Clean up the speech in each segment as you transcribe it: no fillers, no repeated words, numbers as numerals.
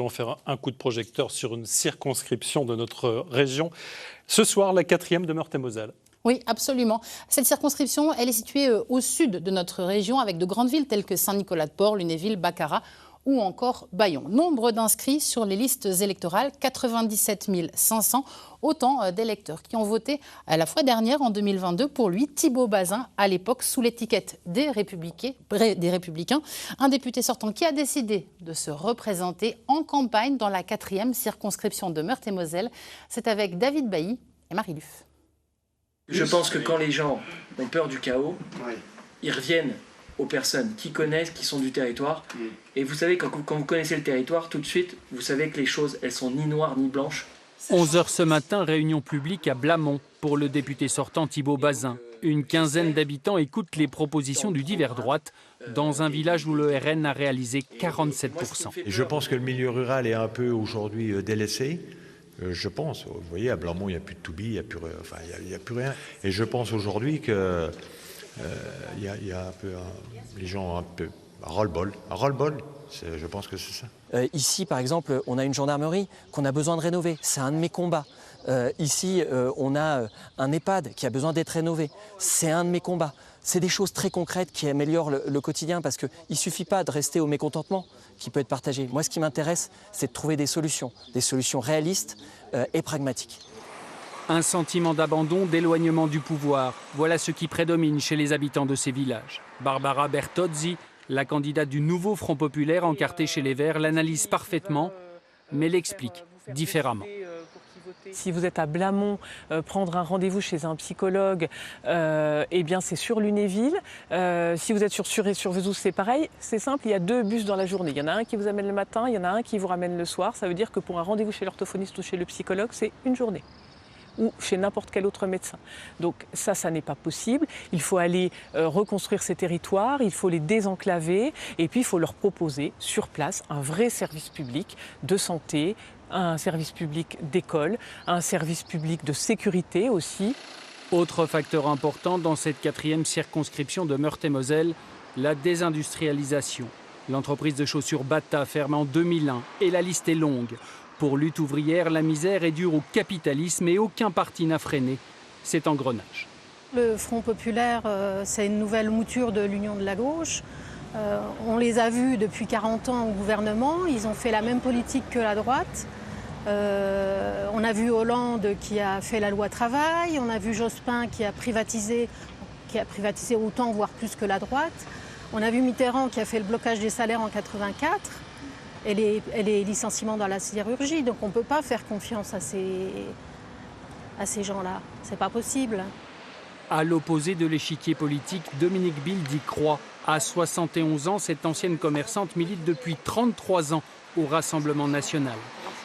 On va faire un coup de projecteur sur une circonscription de notre région. Ce soir, la 4e de Meurthe-et-Moselle. Oui, absolument. Cette circonscription, elle est située au sud de notre région avec de grandes villes telles que Saint-Nicolas-de-Port, Lunéville, Baccarat ou encore Bayon. Nombre d'inscrits sur les listes électorales, 97 500, autant d'électeurs qui ont voté la fois dernière, en 2022, pour lui, Thibault Bazin, à l'époque sous l'étiquette des Républicains, un député sortant qui a décidé de se représenter en campagne dans la 4e circonscription de Meurthe-et-Moselle. C'est avec David Bailly et Marie Luff. Je pense que quand les gens ont peur du chaos, ils reviennent aux personnes qui connaissent, qui sont du territoire. Et vous savez, quand vous connaissez le territoire, tout de suite, vous savez que les choses, elles sont ni noires ni blanches. 11h ce matin, réunion publique à Blamont pour le député sortant Thibault Bazin. Une quinzaine d'habitants écoutent les propositions du divers droite dans un village où le RN a réalisé 47%. Je pense que le milieu rural est un peu aujourd'hui délaissé. Je pense, vous voyez, à Blamont, il n'y a plus de Toubi, il n'y a plus rien. Et je pense aujourd'hui que il y a un peu les gens ont un peu ras-le-bol. Je pense que c'est ça. Ici, par exemple, on a une gendarmerie qu'on a besoin de rénover. C'est un de mes combats. Ici, on a un EHPAD qui a besoin d'être rénové. C'est un de mes combats. C'est des choses très concrètes qui améliorent le quotidien parce qu'il ne suffit pas de rester au mécontentement qui peut être partagé. Moi, ce qui m'intéresse, c'est de trouver des solutions réalistes et pragmatiques. Un sentiment d'abandon, d'éloignement du pouvoir. Voilà ce qui prédomine chez les habitants de ces villages. Barbara Bertozzi, la candidate du nouveau Front populaire encartée chez les Verts, l'analyse parfaitement, mais l'explique différemment. Si vous êtes à Blamont, prendre un rendez-vous chez un psychologue, eh bien c'est sur Lunéville. Si vous êtes sur Vesoul, c'est pareil. C'est simple, il y a 2 bus dans la journée. Il y en a un qui vous amène le matin, il y en a un qui vous ramène le soir. Ça veut dire que pour un rendez-vous chez l'orthophoniste ou chez le psychologue, c'est une journée. Ou chez n'importe quel autre médecin. Donc ça n'est pas possible. Il faut aller reconstruire ces territoires, il faut les désenclaver et puis il faut leur proposer sur place un vrai service public de santé, un service public d'école, un service public de sécurité aussi. Autre facteur important dans cette 4e circonscription de Meurthe-et-Moselle, la désindustrialisation. L'entreprise de chaussures Bata ferme en 2001 et la liste est longue. Pour Lutte ouvrière, la misère est due au capitalisme et aucun parti n'a freiné cet engrenage. Le Front populaire, c'est une nouvelle mouture de l'Union de la gauche. On les a vus depuis 40 ans au gouvernement, ils ont fait la même politique que la droite. On a vu Hollande qui a fait la loi travail, on a vu Jospin qui a privatisé autant, voire plus que la droite. On a vu Mitterrand qui a fait le blocage des salaires en 84. Et les licenciements dans la sidérurgie. Donc on ne peut pas faire confiance à ces gens-là. C'est pas possible. À l'opposé de l'échiquier politique, Dominique Bilde y croit. À 71 ans, cette ancienne commerçante milite depuis 33 ans au Rassemblement national.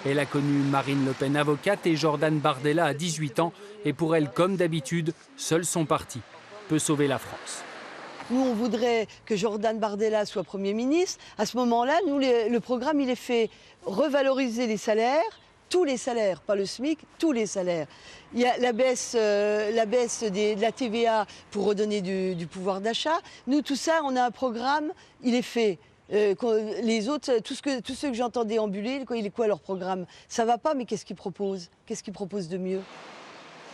Elle a connu Marine Le Pen avocate et Jordan Bardella à 18 ans. Et pour elle, comme d'habitude, seul son parti peut sauver la France. Nous, on voudrait que Jordan Bardella soit Premier ministre. À ce moment-là, nous, le programme, il est fait revaloriser les salaires, tous les salaires, pas le SMIC, tous les salaires. Il y a la baisse de la TVA pour redonner du pouvoir d'achat. Nous, tout ça, on a un programme, il est fait. Les autres, tous ceux que j'entends déambuler, il est quoi leur programme? Ça va pas, mais qu'est-ce qu'ils proposent? Qu'est-ce qu'ils proposent de mieux?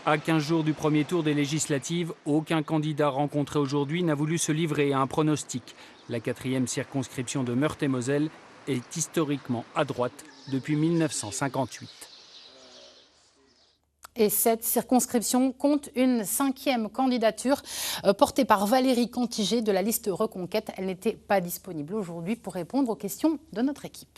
À 15 jours du premier tour des législatives, aucun candidat rencontré aujourd'hui n'a voulu se livrer à un pronostic. La 4e circonscription de Meurthe-et-Moselle est historiquement à droite depuis 1958. Et cette circonscription compte une 5e candidature portée par Valérie Cantigé de la liste Reconquête. Elle n'était pas disponible aujourd'hui pour répondre aux questions de notre équipe.